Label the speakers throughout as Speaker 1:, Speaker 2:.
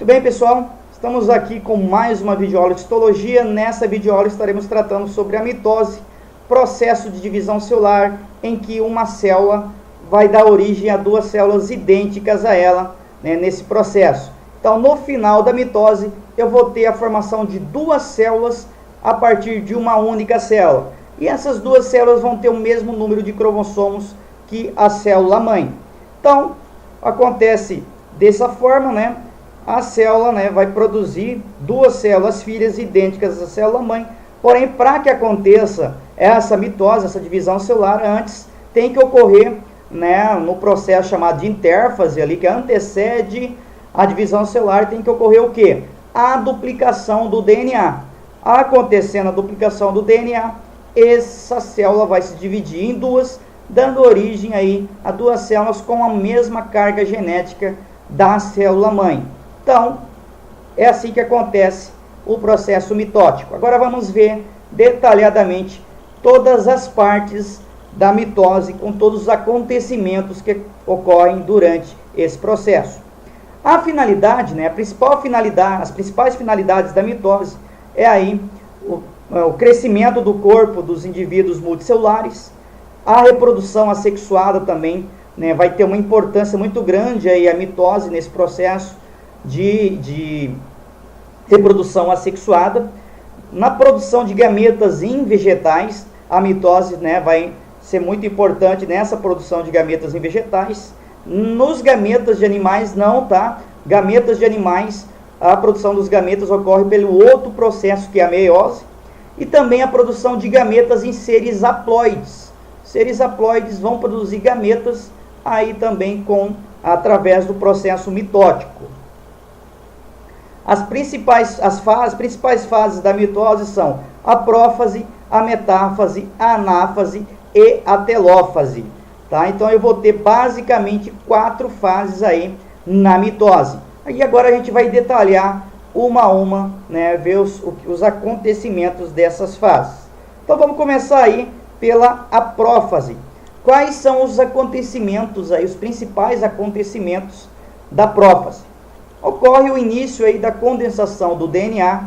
Speaker 1: Muito bem, pessoal, estamos aqui com mais uma videoaula de histologia. Nessa videoaula estaremos tratando sobre a mitose, processo de divisão celular em que uma célula vai dar origem a duas células idênticas a ela, nesse processo. Então, no final da mitose, eu vou ter a formação de duas células a partir de uma única célula. E essas duas células vão ter o mesmo número de cromossomos que a célula mãe. Então, acontece dessa forma, a célula vai produzir duas células filhas idênticas à célula mãe. Porém, para que aconteça essa mitose, essa divisão celular, antes tem que ocorrer no processo chamado de intérfase, ali, que antecede a divisão celular, tem que ocorrer o quê? A duplicação do DNA. Acontecendo a duplicação do DNA, essa célula vai se dividir em duas, dando origem aí a duas células com a mesma carga genética da célula mãe. Então, é assim que acontece o processo mitótico. Agora vamos ver detalhadamente todas as partes da mitose, com todos os acontecimentos que ocorrem durante esse processo. A finalidade, a principal finalidade, as principais finalidades da mitose é aí o crescimento do corpo dos indivíduos multicelulares, a reprodução assexuada também, vai ter uma importância muito grande aí a mitose nesse processo de reprodução assexuada. Na produção de gametas em vegetais, a mitose vai ser muito importante nessa produção de gametas em vegetais. Nos gametas de animais não, tá? Gametas de animais, a produção dos gametas ocorre pelo outro processo que é a meiose, e também a produção de gametas em seres haploides. Seres haploides vão produzir gametas aí também através do processo mitótico. As principais fases da mitose são a prófase, a metáfase, a anáfase e a telófase. Tá? Então eu vou ter basicamente 4 fases aí na mitose. E agora a gente vai detalhar uma a uma, ver os acontecimentos dessas fases. Então vamos começar aí pela prófase. Quais são os acontecimentos aí, os principais acontecimentos da prófase? Ocorre o início aí da condensação do DNA,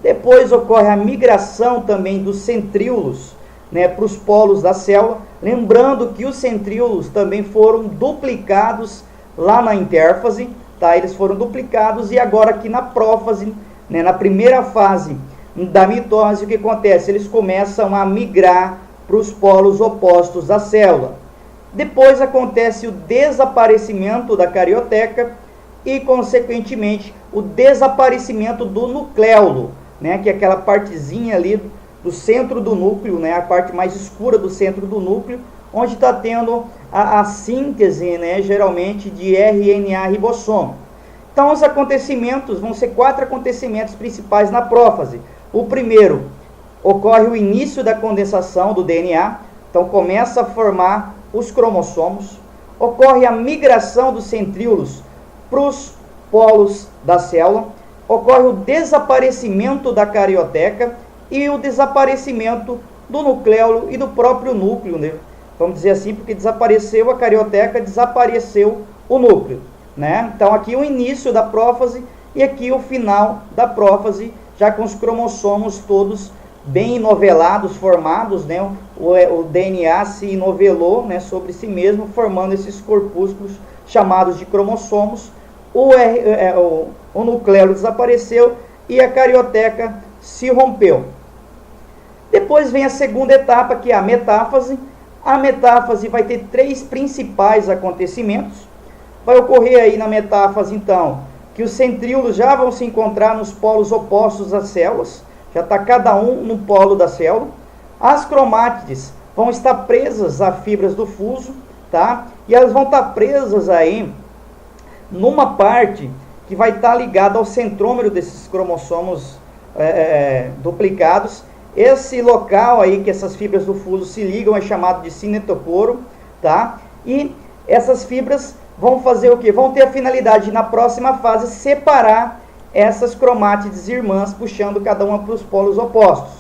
Speaker 1: depois ocorre a migração também dos centríolos para os polos da célula, lembrando que os centríolos também foram duplicados lá na intérfase, tá? Eles foram duplicados, e agora aqui na prófase, na primeira fase da mitose, o que acontece? Eles começam a migrar para os polos opostos da célula. Depois acontece o desaparecimento da carioteca e, consequentemente, o desaparecimento do nucléolo, que é aquela partezinha ali do centro do núcleo, a parte mais escura do centro do núcleo, onde está tendo a síntese, geralmente, de RNA ribossomo. Então, os acontecimentos vão ser 4 acontecimentos principais na prófase. O primeiro, ocorre o início da condensação do DNA, então começa a formar os cromossomos. Ocorre a migração dos centríolos para os polos da célula. Ocorre o desaparecimento da carioteca e o desaparecimento do nucléolo e do próprio núcleo, vamos dizer assim, porque desapareceu a carioteca, desapareceu o núcleo, Então aqui o início da prófase e aqui o final da prófase, já com os cromossomos todos bem novelados, formados, o DNA se novelou, sobre si mesmo, formando esses corpúsculos chamados de cromossomos. O nucléolo desapareceu e a carioteca se rompeu. Depois vem a segunda etapa, que é a metáfase. A metáfase vai ter 3 principais acontecimentos. Vai ocorrer aí na metáfase, então, que os centríolos já vão se encontrar nos polos opostos das células, já está cada um no polo da célula. As cromátides vão estar presas a fibras do fuso, tá? E elas vão estar presas aí numa parte que vai estar ligada ao centrômero desses cromossomos duplicados. Esse local aí que essas fibras do fuso se ligam é chamado de cinetoporo, tá? E essas fibras vão fazer o quê? Vão ter a finalidade de, na próxima fase, separar essas cromátides irmãs, puxando cada uma para os polos opostos.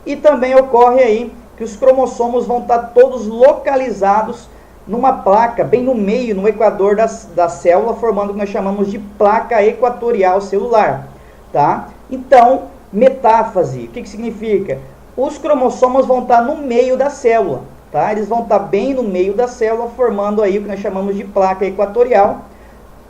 Speaker 1: E também ocorre aí que os cromossomos vão estar todos localizados numa placa, bem no meio, no equador da célula, formando o que nós chamamos de placa equatorial celular, tá? Então, metáfase, o que significa? Os cromossomos vão estar no meio da célula, tá? Eles vão estar bem no meio da célula, formando aí o que nós chamamos de placa equatorial.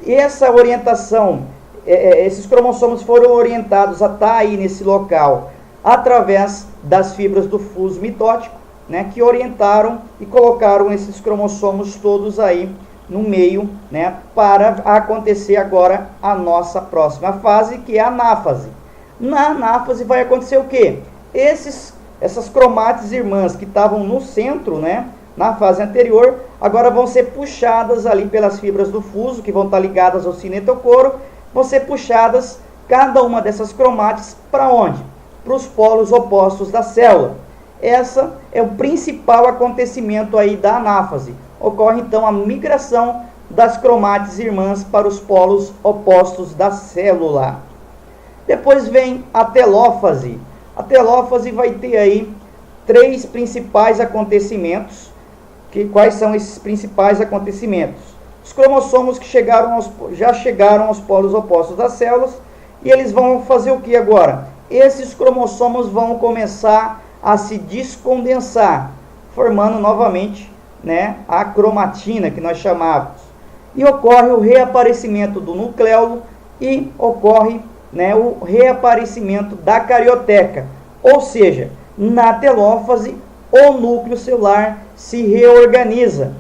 Speaker 1: E essa orientação, esses cromossomos foram orientados a estar aí nesse local através das fibras do fuso mitótico, né, que orientaram e colocaram esses cromossomos todos aí no meio, né, para acontecer agora a nossa próxima fase, que é a anáfase. Na anáfase vai acontecer o quê? Essas cromátides irmãs que estavam no centro, né, na fase anterior, agora vão ser puxadas ali pelas fibras do fuso, que vão estar ligadas ao cinetocoro, vão ser puxadas cada uma dessas cromátides para onde? Para os polos opostos da célula. Essa é o principal acontecimento aí da anáfase. Ocorre então a migração das cromátides irmãs para os polos opostos da célula. Depois vem a telófase. A telófase vai ter aí 3 principais acontecimentos. Quais são esses principais acontecimentos? Os cromossomos que já chegaram aos polos opostos das células, e eles vão fazer o que agora? Esses cromossomos vão começar a se descondensar, formando novamente, né, a cromatina que nós chamávamos. E ocorre o reaparecimento do nucleolo e ocorre, né, o reaparecimento da carioteca. Ou seja, na telófase, o núcleo celular se reorganiza.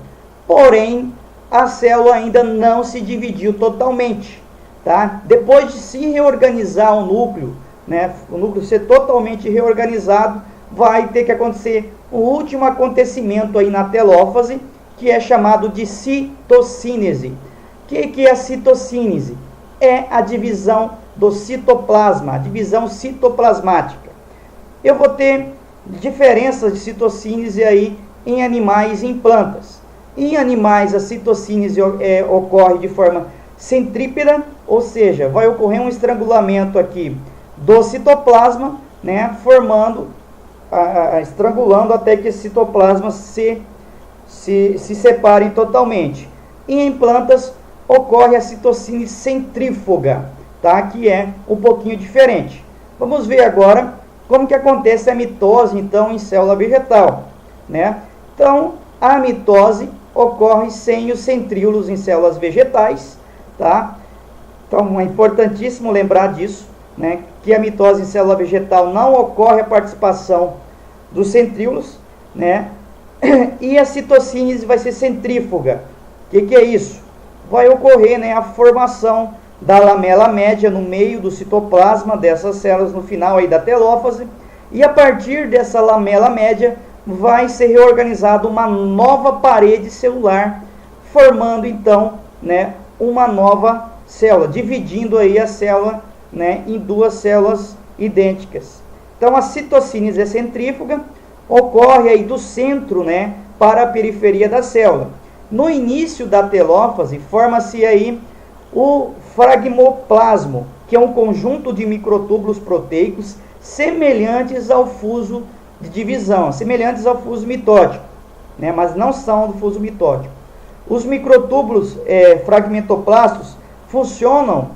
Speaker 1: Porém, a célula ainda não se dividiu totalmente, tá? Depois de se reorganizar o núcleo, né, o núcleo ser totalmente reorganizado, vai ter que acontecer o último acontecimento aí na telófase, que é chamado de citocínese. O que é a citocínese? É a divisão do citoplasma, a divisão citoplasmática. Eu vou ter diferenças de citocínese aí em animais e em plantas. Em animais, a citocínese ocorre de forma centrípeta, ou seja, vai ocorrer um estrangulamento aqui do citoplasma, né, estrangulando até que esse citoplasma se separem totalmente. E em plantas ocorre a citocínese centrífuga, tá? Que é um pouquinho diferente. Vamos ver agora como que acontece a mitose, então, em célula vegetal, né? Então, a mitose ocorre sem os centríolos em células vegetais, tá? Então, é importantíssimo lembrar disso, né? Que a mitose em célula vegetal não ocorre a participação dos centríolos, né? E a citocínese vai ser centrífuga. O que é isso? Vai ocorrer, né, a formação da lamela média no meio do citoplasma dessas células no final aí da telófase, e a partir dessa lamela média vai ser reorganizada uma nova parede celular, formando então, né, uma nova célula, dividindo aí a célula, né, em 2 células idênticas. Então a citocínese é centrífuga, ocorre aí do centro, né, para a periferia da célula. No início da telófase, forma-se aí o fragmoplasmo, que é um conjunto de microtúbulos proteicos semelhantes ao fuso de divisão, semelhantes ao fuso mitótico, né, mas não são do fuso mitótico. Os microtúbulos fragmentoplastos funcionam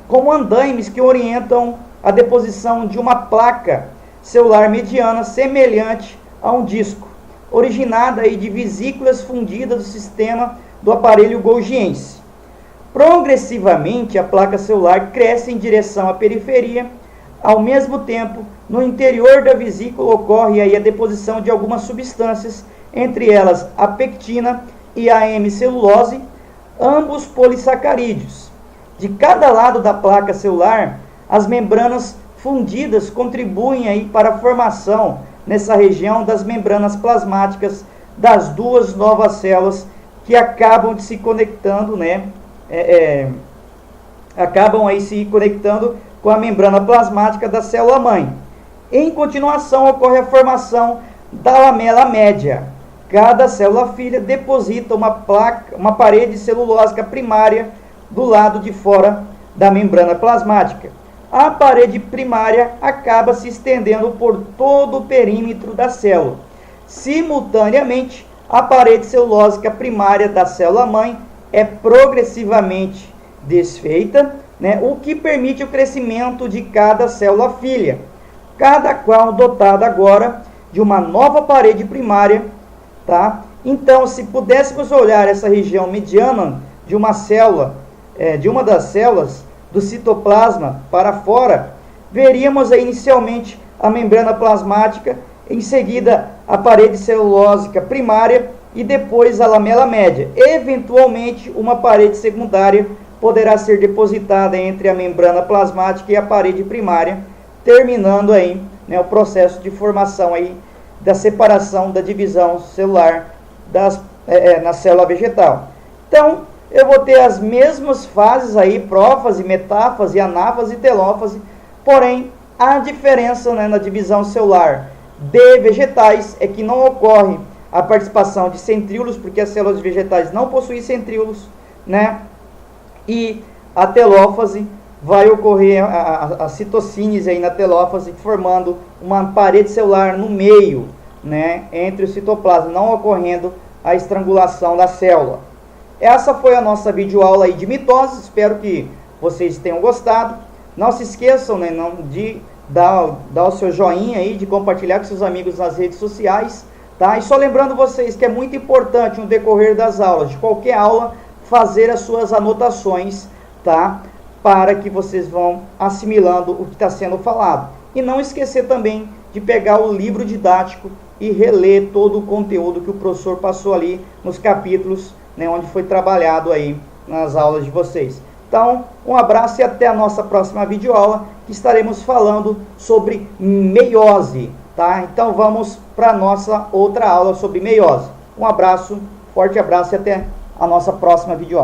Speaker 1: como andaimes que orientam a deposição de uma placa celular mediana semelhante a um disco, originada aí de vesículas fundidas do sistema do aparelho golgiense. Progressivamente, a placa celular cresce em direção à periferia. Ao mesmo tempo, no interior da vesícula ocorre aí a deposição de algumas substâncias, entre elas a pectina e a hemicelulose, ambos polissacarídeos. De cada lado da placa celular, as membranas fundidas contribuem aí para a formação nessa região das membranas plasmáticas das 2 novas células que acabam de se conectando, né? Acabam aí se conectando com a membrana plasmática da célula mãe. Em continuação, ocorre a formação da lamela média. Cada célula filha deposita uma parede celulósica primária do lado de fora da membrana plasmática. A parede primária acaba se estendendo por todo o perímetro da célula. Simultaneamente, a parede celulósica primária da célula-mãe é progressivamente desfeita, né, o que permite o crescimento de cada célula filha, cada qual dotada agora de uma nova parede primária, tá? Então, se pudéssemos olhar essa região mediana de uma célula, de uma das células do citoplasma para fora, veríamos aí inicialmente a membrana plasmática, em seguida a parede celulósica primária e depois a lamela média. Eventualmente, uma parede secundária poderá ser depositada entre a membrana plasmática e a parede primária, terminando aí, né, o processo de formação aí da separação da divisão celular na célula vegetal. Então, eu vou ter as mesmas fases aí, prófase, metáfase, anáfase e telófase, porém, a diferença, né, na divisão celular de vegetais é que não ocorre a participação de centríolos, porque as células vegetais não possuem centríolos, né? E a telófase vai ocorrer a citocínese aí na telófase, formando uma parede celular no meio, né, entre o citoplasma, não ocorrendo a estrangulação da célula. Essa foi a nossa videoaula aí de mitose, espero que vocês tenham gostado. Não se esqueçam, né, de dar o seu joinha aí, de compartilhar com seus amigos nas redes sociais, tá? E só lembrando vocês que é muito importante no decorrer das aulas, de qualquer aula, fazer as suas anotações, tá? Para que vocês vão assimilando o que está sendo falado. E não esquecer também de pegar o livro didático e reler todo o conteúdo que o professor passou ali nos capítulos, né, onde foi trabalhado aí nas aulas de vocês. Então, um abraço e até a nossa próxima videoaula, que estaremos falando sobre meiose, tá? Então vamos para a nossa outra aula sobre meiose. Um abraço, forte abraço e até a nossa próxima videoaula.